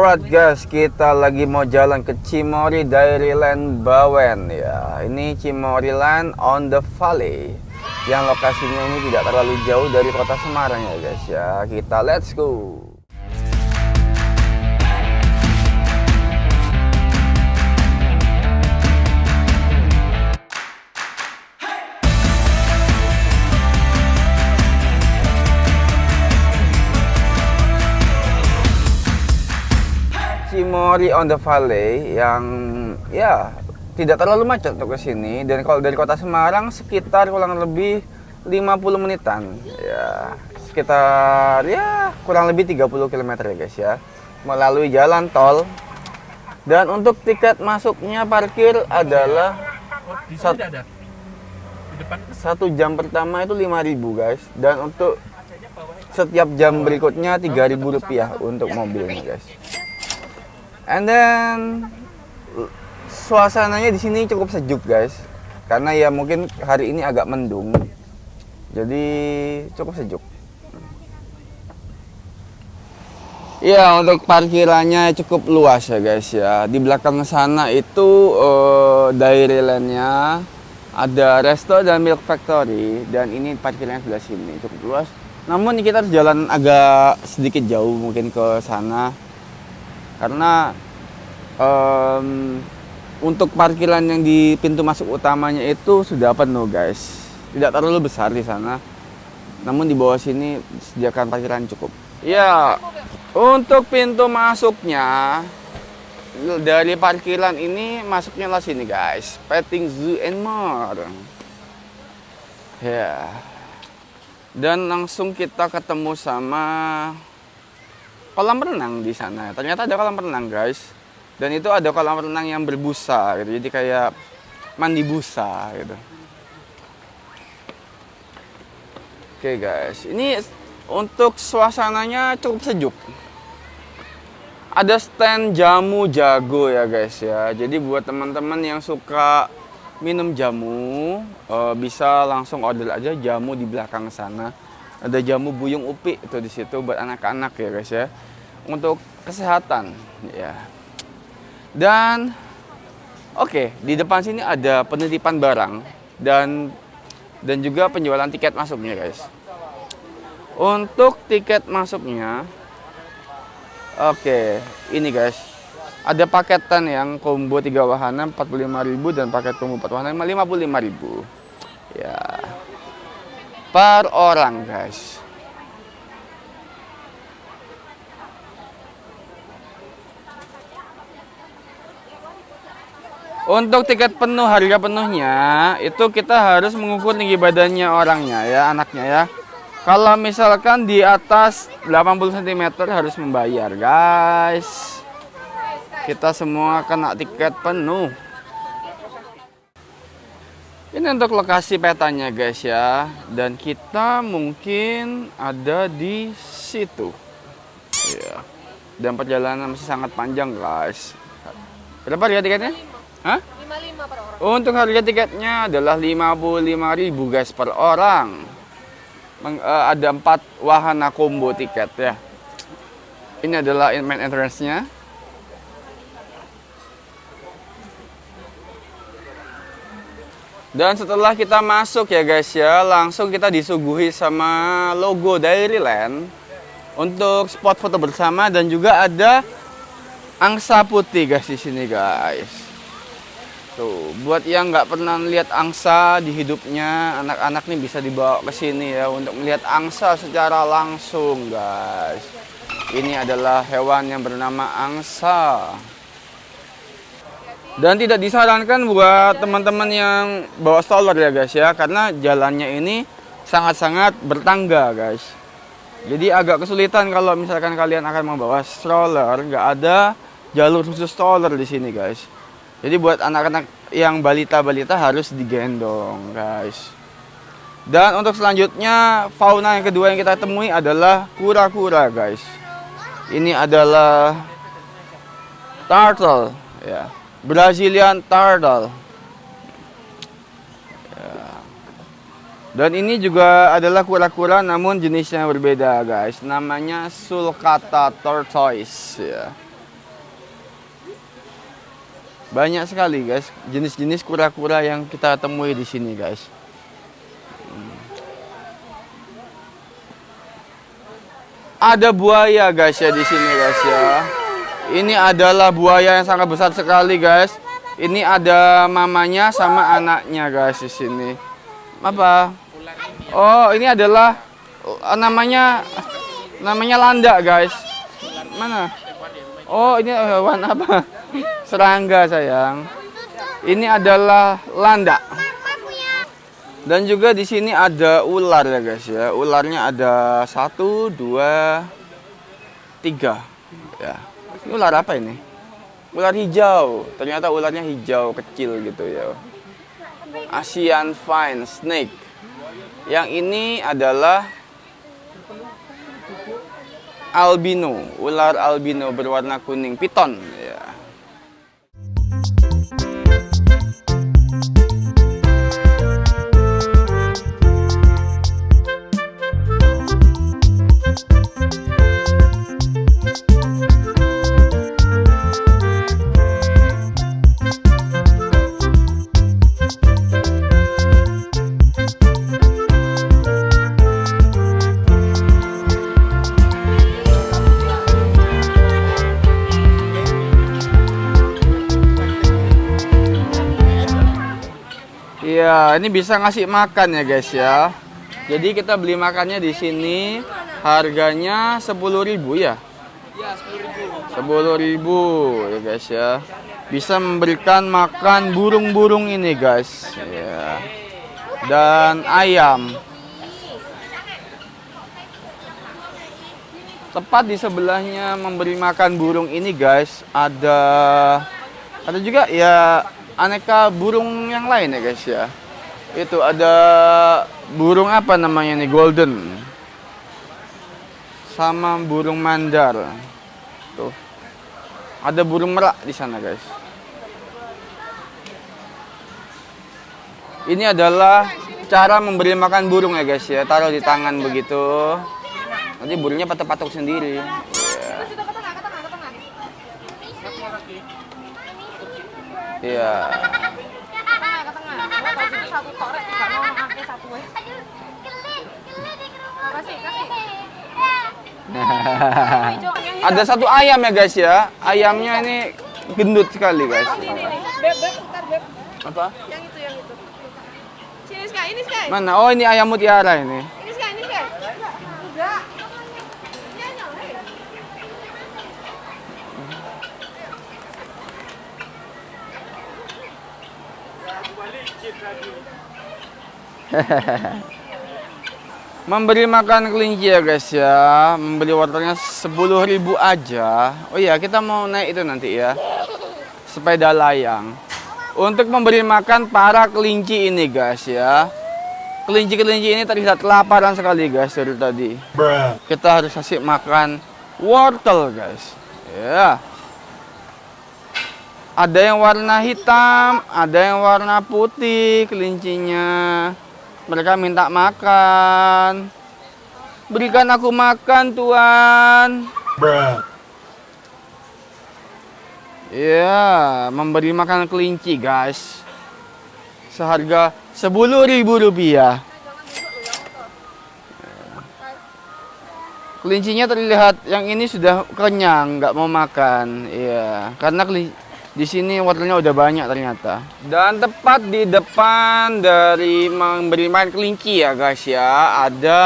Alright guys, kita lagi mau jalan ke Cimory Dairyland Bawen ya. Ini Cimory Land on the Valley, yang lokasinya ini tidak terlalu jauh dari kota Semarang ya guys ya. Kita let's go. Cimory on the Valley yang ya tidak terlalu macet untuk ke sini, dan kalau dari kota Semarang sekitar kurang lebih 50 menitan ya, sekitar ya kurang lebih 30 km ya guys ya, melalui jalan tol. Dan untuk tiket masuknya parkir adalah satu jam pertama itu 5.000 guys, dan untuk setiap jam berikutnya 3.000 rupiah untuk mobilnya guys. And then suasananya di sini cukup sejuk guys, karena ya mungkin hari ini agak mendung, jadi cukup sejuk. Ya, untuk parkirannya cukup luas ya guys ya. Di belakang sana itu Dairyland-nya, ada resto dan milk factory, dan ini parkirnya sebelah sini cukup luas. Namun kita harus jalan agak sedikit jauh mungkin ke sana, karena untuk parkiran yang di pintu masuk utamanya itu sudah penuh guys. Tidak terlalu besar di sana, namun di bawah sini disediakan parkiran cukup. Ya, untuk pintu masuknya dari parkiran ini masuknya lah sini guys, Petting Zoo and More. Ya, dan langsung kita ketemu sama kolam renang di sana. Ternyata ada kolam renang guys, dan itu ada kolam renang yang berbusa gitu, jadi kayak mandi busa gitu. Oke guys, ini untuk suasananya cukup sejuk. Ada stand jamu jago ya guys ya, jadi buat teman-teman yang suka minum jamu bisa langsung order aja jamu di belakang sana. Ada jamu Buyung Upi itu di situ buat anak-anak ya guys ya, untuk kesehatan ya. Dan oke, di depan sini ada penitipan barang dan juga penjualan tiket masuknya guys. Untuk tiket masuknya, oke, ini guys, ada paketan yang combo 3 wahana 45.000 dan paket combo 4 wahana 55.000 ya per orang guys. Untuk tiket penuh, harga penuhnya itu kita harus mengukur tinggi badannya orangnya ya, anaknya ya. Kalau misalkan di atas 80 cm harus membayar guys. Kita semua kena tiket penuh. Ini untuk lokasi petanya guys ya, dan kita mungkin ada di situ ya. Dan perjalanan masih sangat panjang guys. Berapa harga tiketnya? Hah? 55 per orang. Untuk harga tiketnya adalah 55.000 guys per orang. Ada 4 wahana combo tiket ya. Ini adalah main entrance-nya. Dan setelah kita masuk ya guys ya, langsung kita disuguhi sama logo Dairyland untuk spot foto bersama, dan juga ada angsa putih guys di sini guys. Tuh, buat yang nggak pernah lihat angsa di hidupnya, anak-anak nih bisa dibawa ke sini ya untuk melihat angsa secara langsung guys. Ini adalah hewan yang bernama angsa. Dan tidak disarankan buat teman-teman yang bawa stroller ya guys ya, karena jalannya ini sangat-sangat bertangga guys. Jadi agak kesulitan kalau misalkan kalian akan membawa stroller, nggak ada jalur khusus stroller di sini guys. Jadi buat anak-anak yang balita-balita harus digendong guys. Dan untuk selanjutnya, fauna yang kedua yang kita temui adalah kura-kura guys. Ini adalah turtle ya, Brazilian turtle ya. Dan ini juga adalah kura-kura namun jenisnya berbeda guys, namanya sulcata tortoise ya. Banyak sekali guys, jenis-jenis kura-kura yang kita temui di sini guys. Ada buaya guys ya di sini guys ya. Ini adalah buaya yang sangat besar sekali guys. Ini ada mamanya sama anaknya guys di sini. Apa? Oh, ini adalah namanya landak guys. Mana? Oh, ini hewan apa? Serangga sayang. Ini adalah landak. Dan juga di sini ada ular ya guys ya. Ularnya ada 1, 2, 3. Ya. Ini ular apa ini? Ular hijau. Ternyata ularnya hijau kecil gitu ya. Asian Fine Snake. Yang ini adalah albino, ular albino berwarna kuning, piton ya. Iya, ini bisa ngasih makan ya guys ya. Jadi kita beli makannya di sini harganya 10.000 ya. Iya, 10.000. 10.000 ya guys ya. Bisa memberikan makan burung-burung ini guys. Ya. Dan ayam. Tepat di sebelahnya memberi makan burung ini guys, ada juga ya aneka burung yang lain ya guys ya. Itu ada burung apa namanya nih, golden. Sama burung mandar. Tuh. Ada burung merak di sana guys. Ini adalah cara memberi makan burung ya guys ya. Taruh di tangan begitu. Nanti burungnya patok-patok sendiri. Iya. Ada satu ayam ya guys ya. Ayamnya ini gendut sekali guys. Apa? Yang itu. Sini Sky, ini Sky. Mana? Oh, ini ayam mutiara ini. Ini Sky. Enggak. Memberi makan kelinci ya guys ya. Membeli wortelnya 10.000 aja. Oh iya, kita mau naik itu nanti ya. Sepeda layang. Untuk memberi makan para kelinci ini guys ya. Kelinci-kelinci ini terlihat kelaparan sekali guys dari tadi. Kita harus kasih makan wortel guys. Ya. Ada yang warna hitam, ada yang warna putih kelincinya. Mereka minta makan. Berikan aku makan, Tuan. Ya, memberi makan kelinci, guys. Seharga 10.000 rupiah. Kelincinya terlihat yang ini sudah kenyang, nggak mau makan. Iya, karena di sini wortelnya udah banyak ternyata. Dan tepat di depan dari memberi makan kelinci ya guys ya, ada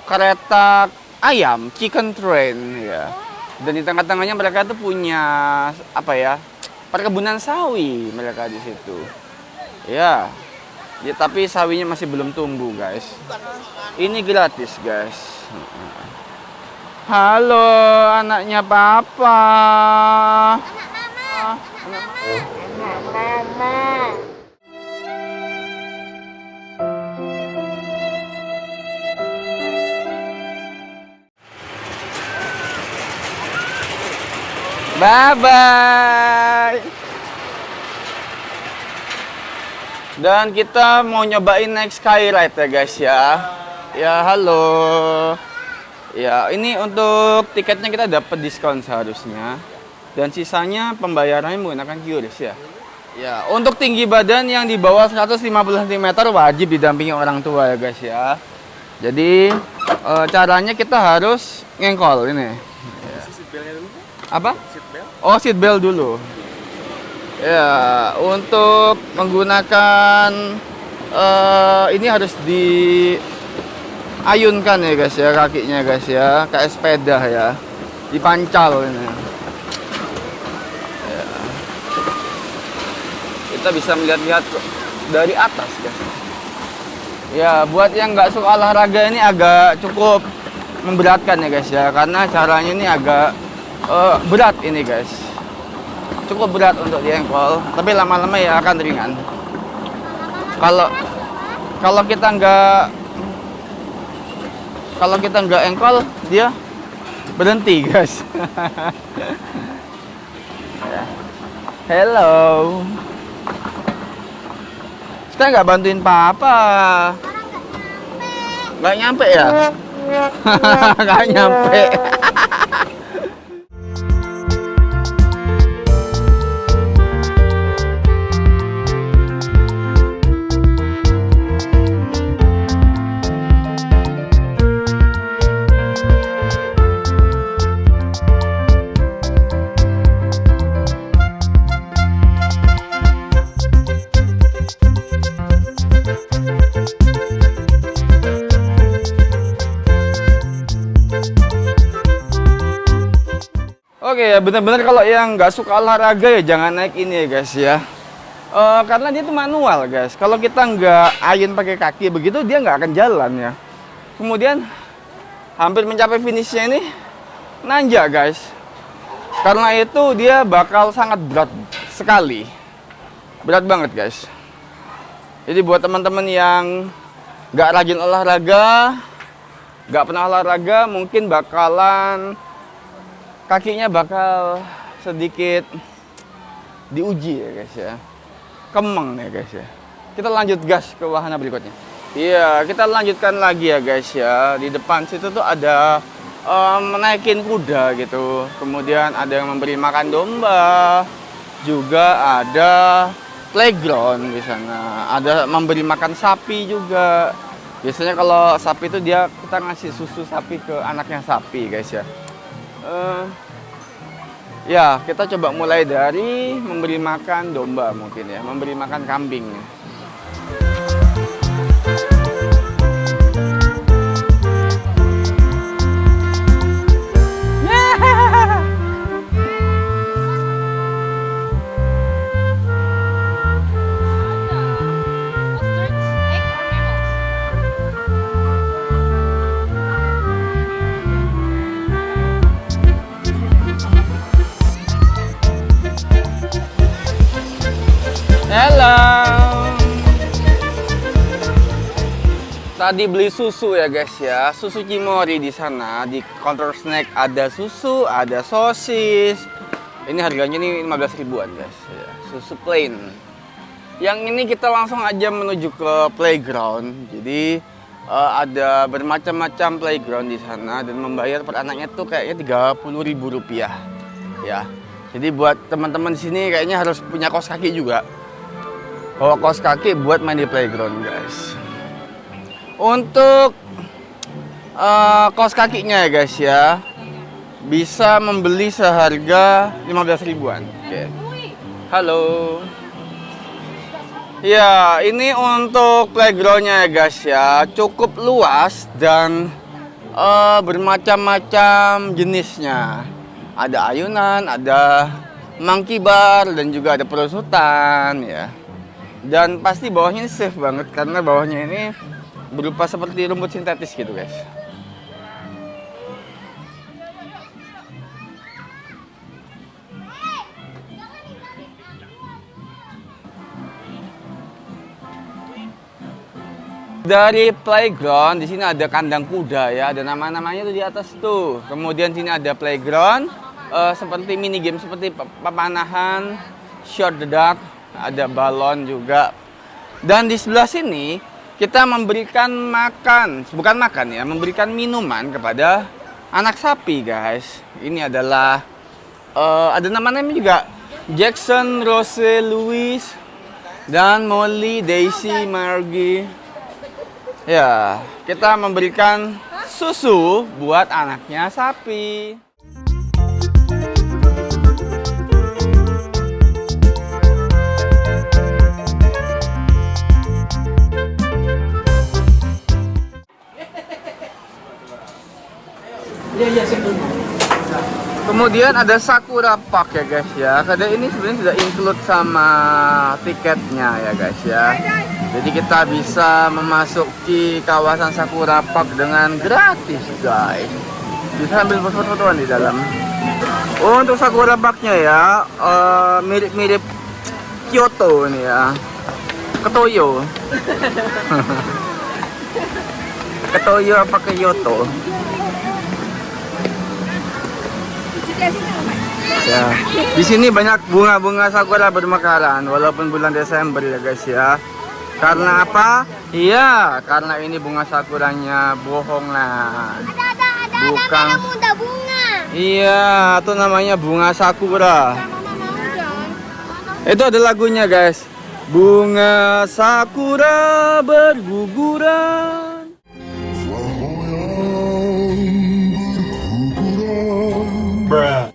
kereta ayam, chicken train ya. Dan di tengah-tengahnya mereka tuh punya apa ya? Perkebunan sawi mereka di situ. Ya. Ya, tapi sawinya masih belum tumbuh, guys. Ini gratis, guys. Halo, anaknya Papa. Mama. Bye-bye. Dan kita mau nyobain naik skyride ya guys ya. Ya, halo. Ya, ini untuk tiketnya kita dapat diskon seharusnya. Dan sisanya pembayarannya menggunakan QRIS ya. Ya, untuk tinggi badan yang di bawah 150 cm wajib didampingi orang tua ya guys ya. Jadi caranya kita harus ngengkol ini. Ya. Apa? Oh, seat belt dulu. Ya, untuk menggunakan ini harus diayunkan ya guys ya, kakinya guys ya, kayak sepeda ya. Dipancal ini. Ya. Kita bisa melihat-lihat dari atas guys. Ya, buat yang nggak suka olahraga ini agak cukup memberatkan ya guys ya, karena caranya ini agak berat ini guys. Cukup berat untuk diengkol, tapi lama-lama ya akan ringan. Kalau kita nggak engkol, dia berhenti guys. Hello. Kita nggak bantuin papa. Nggak nyampe ya? Nggak nyampe. Oke ya, benar-benar kalau yang nggak suka olahraga ya jangan naik ini ya guys ya. Karena dia itu manual guys. Kalau kita nggak ayun pakai kaki begitu dia nggak akan jalan ya. Kemudian hampir mencapai finishnya ini nanjak guys. Karena itu dia bakal sangat berat sekali. Berat banget guys. Jadi buat teman-teman yang nggak rajin olahraga, nggak pernah olahraga, mungkin bakalan kakinya bakal sedikit diuji ya guys ya. Kemeng ya guys ya. Kita lanjut gas ke wahana berikutnya. Iya, kita lanjutkan lagi ya guys ya. Di depan situ tuh ada menaikin kuda gitu. Kemudian ada yang memberi makan domba. Juga ada playground di sana. Ada memberi makan sapi juga. Biasanya kalau sapi itu kita ngasih susu sapi ke anaknya sapi guys ya. Ya, kita coba mulai dari memberi makan domba mungkin ya, memberi makan kambing. Halo. Tadi beli susu ya guys ya, susu Cimory di sana. Di counter snack ada susu, ada sosis. Ini harganya nih 15 ribuan guys ya, susu plain. Yang ini kita langsung aja menuju ke playground. Jadi ada bermacam-macam playground di sana dan membayar per anaknya tuh kayaknya 30 ribu rupiah. Ya. Jadi buat teman-teman di sini kayaknya harus punya kaos kaki juga. Bawa kaos kaki buat main di playground guys. Untuk kaos kakinya ya guys ya, bisa membeli seharga 15 ribuan. Oke. Halo. Ya, ini untuk playgroundnya ya guys ya, cukup luas dan bermacam-macam jenisnya. Ada ayunan, ada monkey bar dan juga ada perosotan ya. Dan pasti bawahnya ini safe banget karena bawahnya ini berupa seperti rumput sintetis gitu guys. Dari playground di sini ada kandang kuda ya, ada nama-namanya tuh di atas tuh. Kemudian sini ada playground seperti mini game seperti pepanahan, shot the duck, ada balon juga. Dan di sebelah sini kita memberikan makan, bukan makan ya, memberikan minuman kepada anak sapi guys. Ini adalah ada nama-namanya juga, Jackson, Rose, Louis, dan Molly, Daisy, Margie. Ya, kita memberikan susu buat anaknya sapi. Kemudian ada Sakura Park ya guys ya. Karena ini sebenarnya sudah include sama tiketnya ya guys ya. Jadi kita bisa memasuki kawasan Sakura Park dengan gratis guys. Bisa ambil foto-fotoan di dalam. Oh, untuk Sakura Parknya ya mirip-mirip Kyoto nih ya. Ketoyo. Ketoyo apa Kyoto? Ya, di sini banyak bunga-bunga sakura bermekaran walaupun bulan Desember ya guys ya. Karena apa? Iya, karena ini bunga sakuranya bohongan. Bukan. Muda bunga. Iya, itu namanya bunga sakura. Itu ada lagunya guys. Bunga sakura berguguran.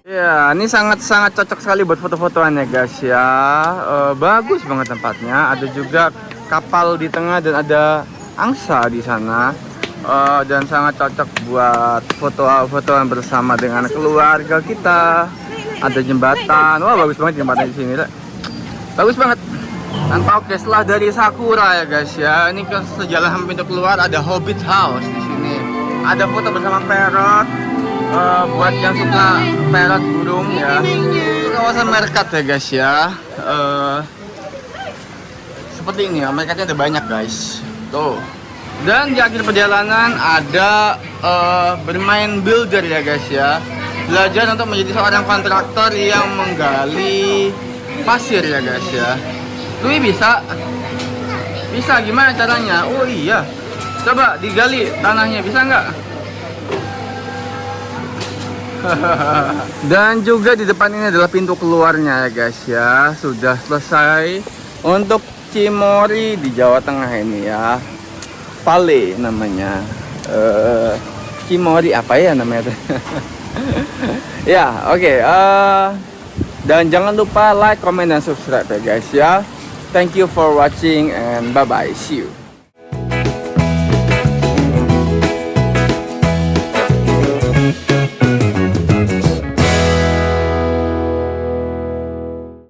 Ya, ini sangat-sangat cocok sekali buat foto-fotoan ya guys ya. Bagus banget tempatnya. Ada juga kapal di tengah dan ada angsa di sana. Dan sangat cocok buat foto-fotoan bersama dengan keluarga kita. Ada jembatan. Wah, bagus banget jembatan di sini. Bagus banget. Dan oke, setelah dari Sakura ya guys ya. Ini ke sejalan pintu keluar ada Hobbit House di sini. Ada foto bersama parrot. Buat yang suka parrot burung ya, kawasan Mercat ya guys ya. Seperti ini ya, Mercatnya ada banyak guys. Tuh. Dan di akhir perjalanan ada bermain builder ya guys ya. Belajar untuk menjadi seorang kontraktor yang menggali pasir ya guys ya. Lui bisa? Bisa, gimana caranya? Oh iya, coba digali tanahnya, bisa nggak? Dan juga di depan ini adalah pintu keluarnya ya guys ya. Sudah selesai untuk Cimory di Jawa Tengah ini ya. Vale namanya. Cimory apa ya namanya? Ya, oke. Dan jangan lupa like, comment, dan subscribe ya guys ya. Thank you for watching and bye bye. See you.